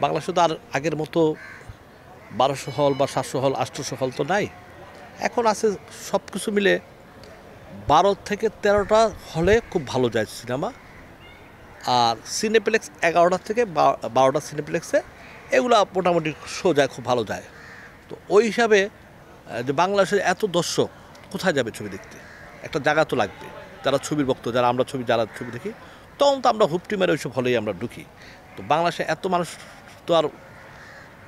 বাংলাদেশে তো আর আগের মতো 1200 হল বা 700 হল 800 হল তো নাই। এখন আছে সব কিছু মিলে 12 থেকে 13টা হলে খুব ভালো যায় সিনেমা। আর সিনেপ্লেক্স 11টা থেকে 12টা সিনেপ্লেক্সে এগুলা মোটামুটি শো যায়, খুব ভালো যায়। তো ওই হিসাবে যে বাংলাদেশের এত দর্শক কোথায় যাবে ছবি দেখতে? একটা জায়গা তো লাগবে। যারা ছবির ভক্ত, যারা ছবি দেখি, তখন তো আমরা হুপটি মেরে ওইসব হলেই আমরা ঢুকি। তো বাংলাদেশে এত মানুষ তো আর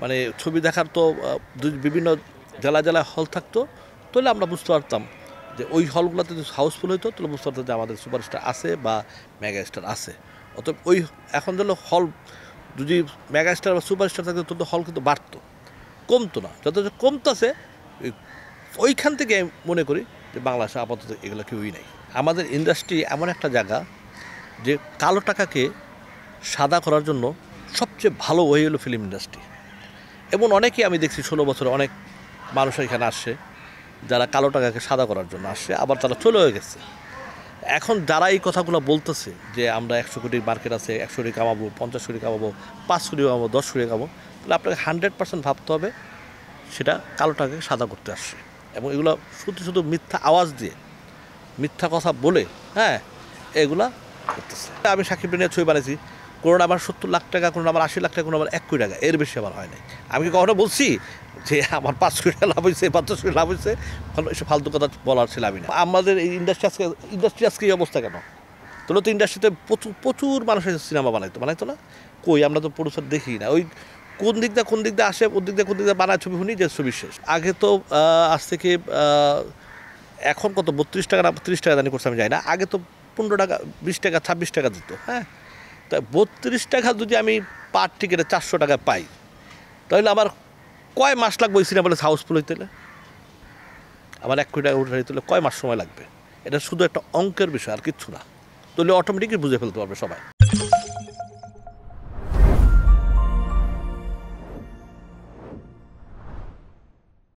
মানে ছবি দেখার তো বিভিন্ন জেলায় হল থাকতো, তাহলে আমরা বুঝতে পারতাম যে ওই হলগুলোতে যদি হাউসফুল হইতো তাহলে বুঝতে পারতাম যে আমাদের সুপারস্টার আছে বা মেগা স্টার আছে। অতএব ওই এখন ধরো হল যদি মেগা স্টার বা সুপারস্টার থাকতো তত হল কিন্তু বাড়তো, কমতো না। যত কমতেছে ওইখান থেকে আমি মনে করি যে বাংলাদেশে আপাতত এগুলো কেউই নাই। আমাদের ইন্ডাস্ট্রি এমন একটা জায়গা যে কালো টাকাকে সাদা করার জন্য সবচেয়ে ভালো ওয়ে হলো ফিল্ম ইন্ডাস্ট্রি। এবং অনেকেই আমি দেখছি 16 বছরে অনেক মানুষ এখানে আসছে যারা কালো টাকাকে সাদা করার জন্য আসছে, আবার তারা চলেও গেছে। এখন যারা এই কথাগুলো বলতেছে যে আমরা 100 কোটির মার্কেট আছে, 100 কোটি কামাবো, 50 কোটি কামাবো, 5 কোটি কামাবো, 10 কোটি কামাবো, তাহলে আপনাকে 100% ভাবতে হবে সেটা কালো টাকাকে সাদা করতে আসছে। এবং এগুলো শুধু মিথ্যা আওয়াজ দিয়ে, মিথ্যা কথা বলে, হ্যাঁ, এগুলা করতেছে। আমি সাকিব নিয়ে ছবি বানিয়েছি, কোনো আমার 70 লাখ টাকা, কোনো আমার 80 লাখ টাকা, কোনো আমার 1 কোটি টাকা, এর বেশি আমার হয় নাই। আমি কি কখনো বলছি যে আমার 5 কোটি টাকা লাভ হয়েছে, 50 কোটি লাভ হয়েছে? এসব ফালতু কথা বলার ছিল আমি না। আমাদের এই ইন্ডাস্ট্রি আজকে এই অবস্থা কেন? তোলো তো ইন্ডাস্ট্রিতে প্রচুর মানুষ এসে সিনেমা বানাইতো না? কই, আমরা তো প্রডিউসার দেখি না। ওই কোন দিক দিয়ে আসে, কোন দিক দিয়ে বানায় ছবি, শুনি যে ছবি শেষ। আগে তো আজ থেকে এখন কত 32 টাকা না 30 টাকা দানি করছে আমি যাই না। আগে তো 15 টাকা, 20 টাকা, 26 টাকা দিত। হ্যাঁ, তা 32 টাকা যদি আমি পার টিকিটে 400 টাকা পাই, তাহলে আমার কয় মাস লাগবে ওই সিনেমা হাউসফুল হইতে? আমার 1 কোটি টাকা উঠে হইতে কয় মাস সময় লাগবে? এটা শুধু একটা অঙ্কের বিষয়, আর কিচ্ছু না। তাহলে অটোমেটিকই বুঝে ফেলতে পারবে সবাই।